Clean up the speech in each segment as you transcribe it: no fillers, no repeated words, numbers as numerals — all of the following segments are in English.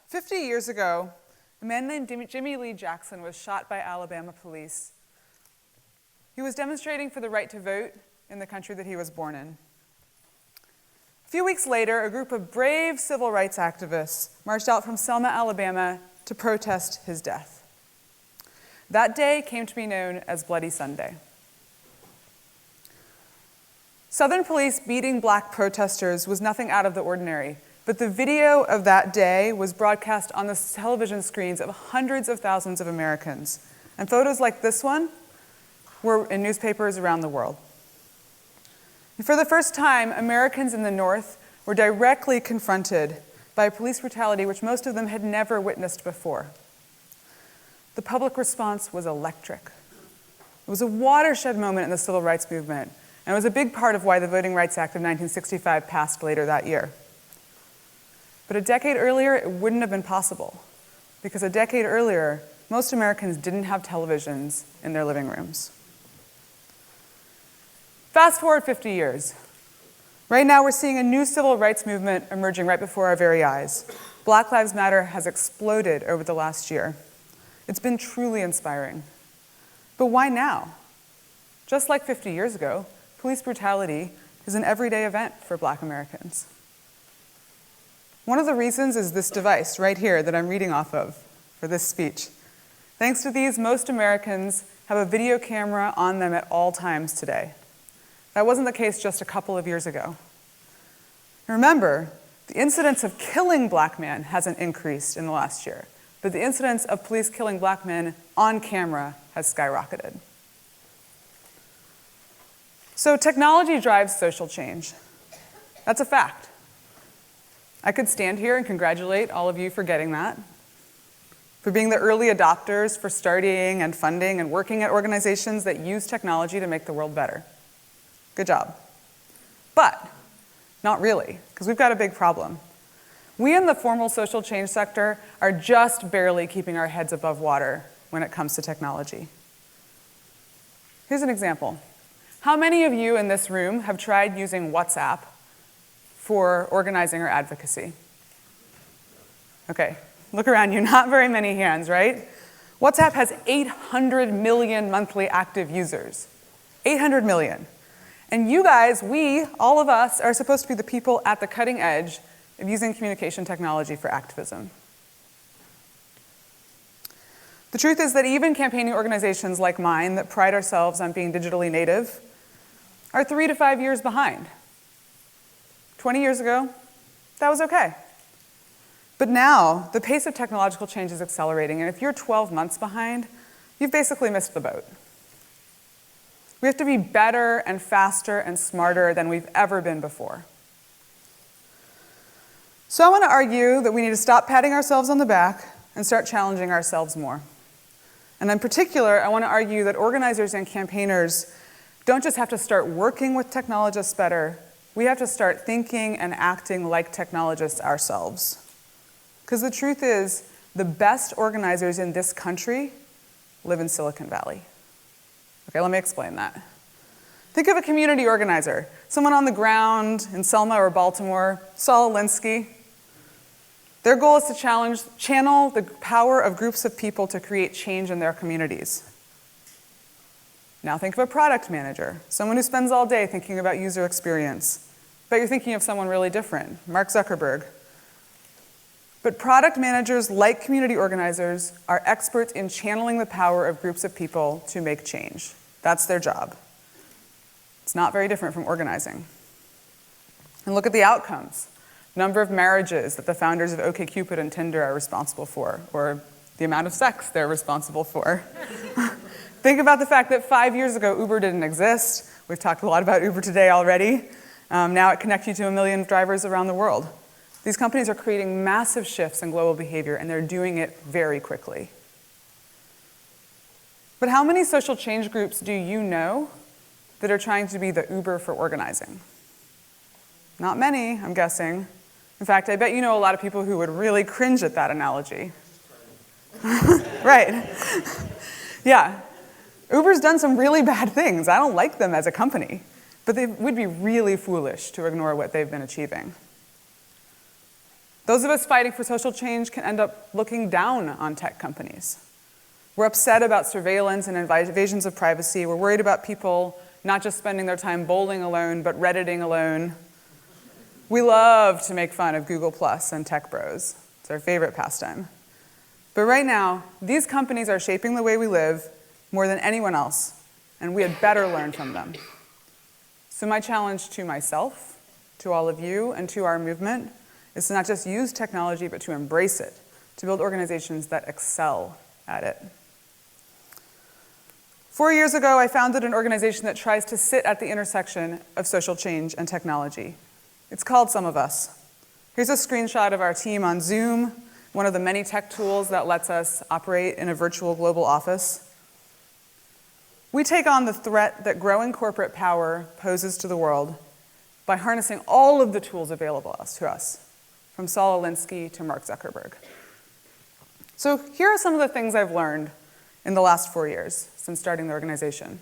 50 years ago, a man named Jimmy Lee Jackson was shot by Alabama police. He was demonstrating for the right to vote in the country that he was born in. A few weeks later, a group of brave civil rights activists marched out from Selma, Alabama, to protest his death. That day came to be known as Bloody Sunday. Southern police beating black protesters was nothing out of the ordinary, but the video of that day was broadcast on the television screens of hundreds of thousands of Americans, and photos like this one were in newspapers around the world. And for the first time, Americans in the North were directly confronted by police brutality which most of them had never witnessed before. The public response was electric. It was a watershed moment in the civil rights movement, and it was a big part of why the Voting Rights Act of 1965 passed later that year. But a decade earlier, it wouldn't have been possible, because a decade earlier, most Americans didn't have televisions in their living rooms. Fast forward 50 years. Right now, we're seeing a new civil rights movement emerging right before our very eyes. Black Lives Matter has exploded over the last year. It's been truly inspiring. But why now? Just like 50 years ago, police brutality is an everyday event for Black Americans. One of the reasons is this device right here that I'm reading off of for this speech. Thanks to these, most Americans have a video camera on them at all times today. That wasn't the case just a couple of years ago. Remember, the incidence of killing black men hasn't increased in the last year, but the incidence of police killing black men on camera has skyrocketed. So technology drives social change. That's a fact. I could stand here and congratulate all of you for getting that, for being the early adopters, for starting and funding and working at organizations that use technology to make the world better. Good job. But not really, because we've got a big problem. We in the formal social change sector are just barely keeping our heads above water when it comes to technology. Here's an example. How many of you in this room have tried using WhatsApp for organizing or advocacy? Okay, look around you, not very many hands, right? WhatsApp has 800 million monthly active users. 800 million. And you guys, all of us, are supposed to be the people at the cutting edge of using communication technology for activism. The truth is that even campaigning organizations like mine that pride ourselves on being digitally native are 3 to 5 years behind. 20 years ago, that was okay. But now, the pace of technological change is accelerating, and if you're 12 months behind, you've basically missed the boat. We have to be better and faster and smarter than we've ever been before. So I want to argue that we need to stop patting ourselves on the back and start challenging ourselves more. And in particular, I want to argue that organizers and campaigners don't just have to start working with technologists better, we have to start thinking and acting like technologists ourselves. Because the truth is, the best organizers in this country live in Silicon Valley. Okay, let me explain that. Think of a community organizer, someone on the ground in Selma or Baltimore, Saul Alinsky. Their goal is to channel the power of groups of people to create change in their communities. Now think of a product manager, someone who spends all day thinking about user experience. But you're thinking of someone really different, Mark Zuckerberg. But product managers, like community organizers, are experts in channeling the power of groups of people to make change. That's their job. It's not very different from organizing. And look at the outcomes. Number of marriages that the founders of OkCupid and Tinder are responsible for, or the amount of sex they're responsible for. Think about the fact that 5 years ago, Uber didn't exist. We've talked a lot about Uber today already. Now it connects you to 1 million drivers around the world. These companies are creating massive shifts in global behavior, and they're doing it very quickly. But how many social change groups do you know that are trying to be the Uber for organizing? Not many, I'm guessing. In fact, I bet you know a lot of people who would really cringe at that analogy. Right. Yeah. Uber's done some really bad things. I don't like them as a company, but they would be really foolish to ignore what they've been achieving. Those of us fighting for social change can end up looking down on tech companies. We're upset about surveillance and invasions of privacy. We're worried about people not just spending their time bowling alone, but Redditing alone. We love to make fun of Google Plus and tech bros. It's our favorite pastime. But right now, these companies are shaping the way we live more than anyone else, and we had better learn from them. So my challenge to myself, to all of you, and to our movement is to not just use technology, but to embrace it, to build organizations that excel at it. 4 years ago, I founded an organization that tries to sit at the intersection of social change and technology. It's called Some of Us. Here's a screenshot of our team on Zoom, one of the many tech tools that lets us operate in a virtual global office. We take on the threat that growing corporate power poses to the world by harnessing all of the tools available to us, from Saul Alinsky to Mark Zuckerberg. So here are some of the things I've learned in the last 4 years since starting the organization.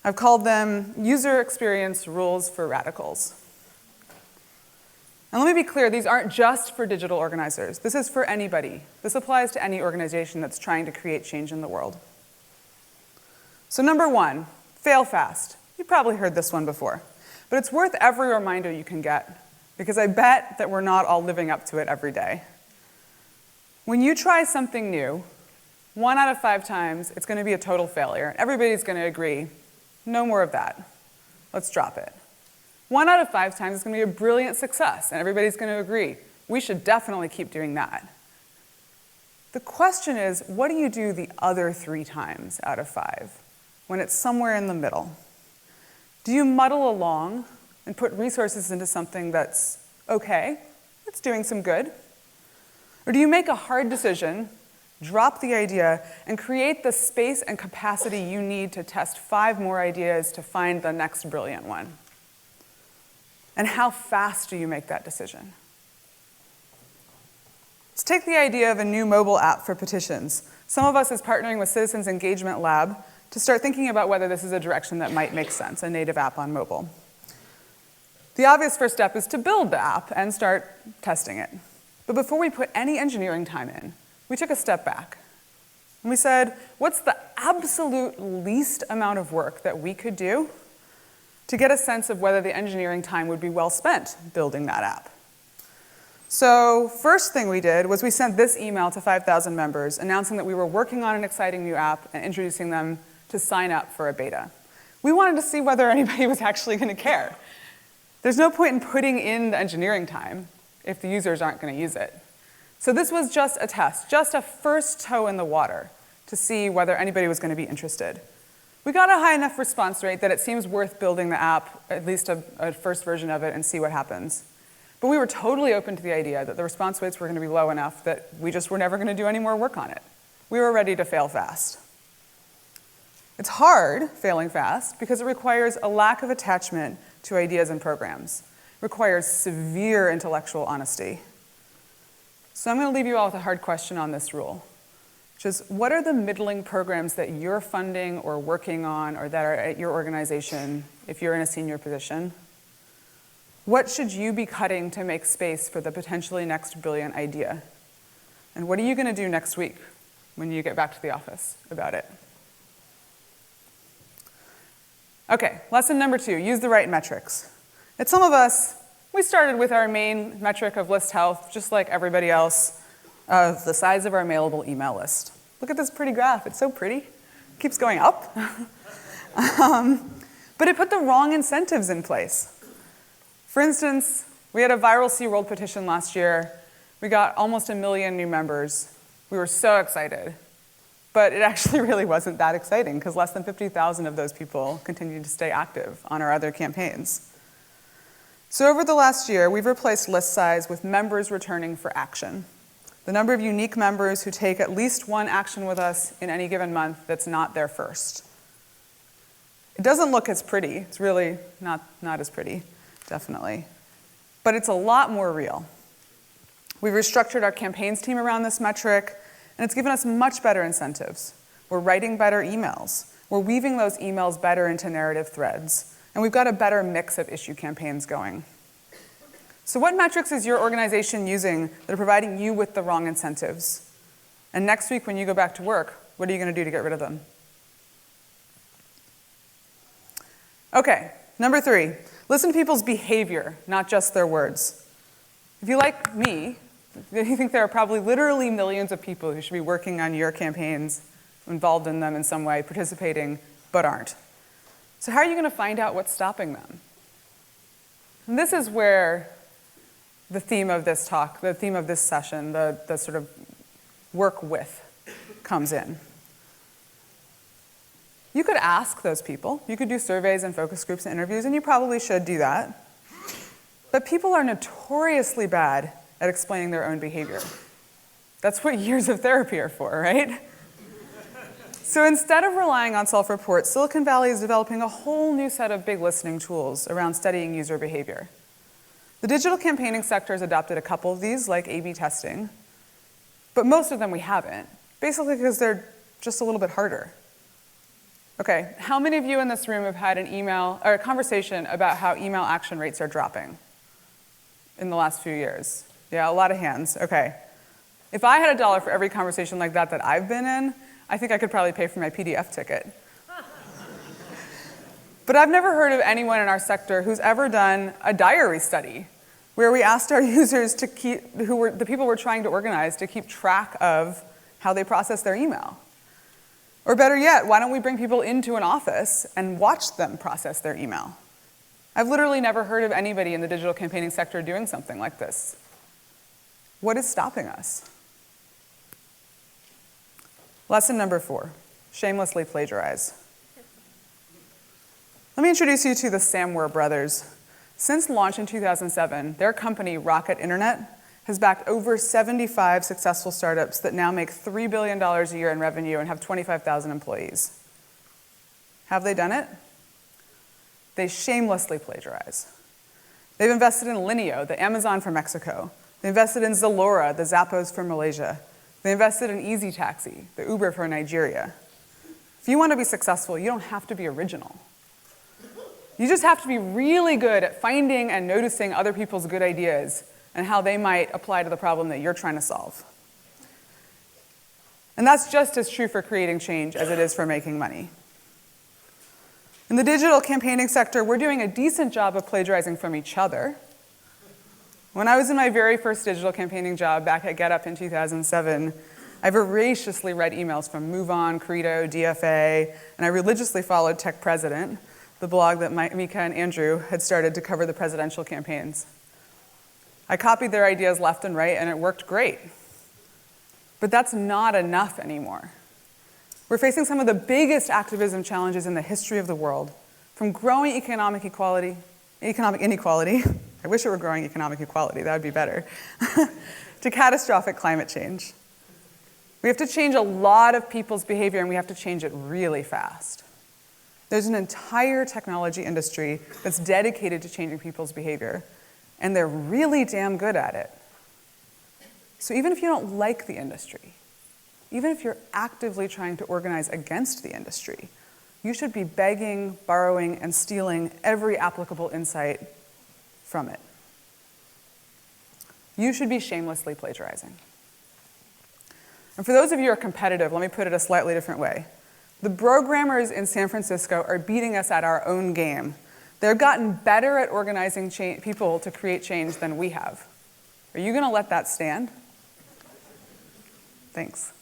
I've called them user experience rules for radicals. And let me be clear, these aren't just for digital organizers. This is for anybody. This applies to any organization that's trying to create change in the world. So number one, fail fast. You've probably heard this one before, but it's worth every reminder you can get, because I bet that we're not all living up to it every day. When you try something new, 1 out of 5 times, it's going to be a total failure. Everybody's going to agree, no more of that. Let's drop it. 1 out of 5 times, it's going to be a brilliant success, and everybody's going to agree, we should definitely keep doing that. The question is, what do you do the other 3 times out of 5, when it's somewhere in the middle? Do you muddle along and put resources into something that's okay, it's doing some good? Or do you make a hard decision, drop the idea, and create the space and capacity you need to test 5 more ideas to find the next brilliant one? And how fast do you make that decision? Let's take the idea of a new mobile app for petitions. Some of us is partnering with Citizens Engagement Lab to start thinking about whether this is a direction that might make sense, a native app on mobile. The obvious first step is to build the app and start testing it. But before we put any engineering time in, we took a step back. And we said, what's the absolute least amount of work that we could do to get a sense of whether the engineering time would be well spent building that app? So first thing we did was we sent this email to 5,000 members announcing that we were working on an exciting new app and introducing them to sign up for a beta. We wanted to see whether anybody was actually going to care. There's no point in putting in the engineering time if the users aren't going to use it. So this was just a test, just a first toe in the water to see whether anybody was going to be interested. We got a high enough response rate that it seems worth building the app, at least a first version of it, and see what happens. But we were totally open to the idea that the response rates were going to be low enough that we just were never going to do any more work on it. We were ready to fail fast. It's hard failing fast because it requires a lack of attachment to ideas and programs. It requires severe intellectual honesty. So I'm going to leave you all with a hard question on this rule, which is, what are the middling programs that you're funding or working on or that are at your organization if you're in a senior position? What should you be cutting to make space for the potentially next brilliant idea? And what are you going to do next week when you get back to the office about it? Okay, lesson number 2, use the right metrics. At Some of Us, we started with our main metric of list health, just like everybody else, of the size of our mailable email list. Look at this pretty graph, it's so pretty. It keeps going up. But it put the wrong incentives in place. For instance, we had a viral SeaWorld petition last year. We got almost 1 million new members. We were so excited. But it actually really wasn't that exciting because less than 50,000 of those people continued to stay active on our other campaigns. So over the last year, we've replaced list size with members returning for action. The number of unique members who take at least one action with us in any given month that's not their first. It doesn't look as pretty. It's really not as pretty. Definitely. But it's a lot more real. We've restructured our campaigns team around this metric, and it's given us much better incentives. We're writing better emails. We're weaving those emails better into narrative threads, and we've got a better mix of issue campaigns going. So what metrics is your organization using that are providing you with the wrong incentives? And next week when you go back to work, what are you going to do to get rid of them? Okay, number 3, listen to people's behavior, not just their words. If you like me, you think there are probably literally millions of people who should be working on your campaigns, involved in them in some way, participating, but aren't. So how are you going to find out what's stopping them? And this is where the theme of this talk, the theme of this session, the sort of work with comes in. You could ask those people. You could do surveys and focus groups and interviews, and you probably should do that. But people are notoriously bad at explaining their own behavior. That's what years of therapy are for, right? So instead of relying on self-reports, Silicon Valley is developing a whole new set of big listening tools around studying user behavior. The digital campaigning sector has adopted a couple of these, like A/B testing, but most of them we haven't, basically because they're just a little bit harder. Okay, how many of you in this room have had an email or a conversation about how email action rates are dropping in the last few years? Yeah, a lot of hands. Okay. If I had $1 for every conversation like that I've been in, I think I could probably pay for my PDF ticket. But I've never heard of anyone in our sector who's ever done a diary study where we asked our users to keep, the people we're trying to organize, to keep track of how they process their email. Or better yet, why don't we bring people into an office and watch them process their email? I've literally never heard of anybody in the digital campaigning sector doing something like this. What is stopping us? Lesson number 4, shamelessly plagiarize. Let me introduce you to the Samwer brothers. Since launch in 2007, their company, Rocket Internet, has backed over 75 successful startups that now make $3 billion a year in revenue and have 25,000 employees. Have they done it? They shamelessly plagiarize. They've invested in Linio, the Amazon for Mexico. They invested in Zalora, the Zappos for Malaysia. They invested in Easy Taxi, the Uber for Nigeria. If you want to be successful, you don't have to be original. You just have to be really good at finding and noticing other people's good ideas and how they might apply to the problem that you're trying to solve. And that's just as true for creating change as it is for making money. In the digital campaigning sector, we're doing a decent job of plagiarizing from each other. When I was in my very first digital campaigning job back at GetUp in 2007, I voraciously read emails from MoveOn, Credo, DFA, and I religiously followed Tech President, the blog that Mika and Andrew had started to cover the presidential campaigns. I copied their ideas left and right, and it worked great. But that's not enough anymore. We're facing some of the biggest activism challenges in the history of the world, from growing economic inequality, I wish it were growing economic equality, that would be better, to catastrophic climate change. We have to change a lot of people's behavior, and we have to change it really fast. There's an entire technology industry that's dedicated to changing people's behavior, and they're really damn good at it. So even if you don't like the industry, even if you're actively trying to organize against the industry, you should be begging, borrowing, and stealing every applicable insight from it. You should be shamelessly plagiarizing. And for those of you who are competitive, let me put it a slightly different way. The programmers in San Francisco are beating us at our own game. They've gotten better at organizing people to create change than we have. Are you going to let that stand? Thanks.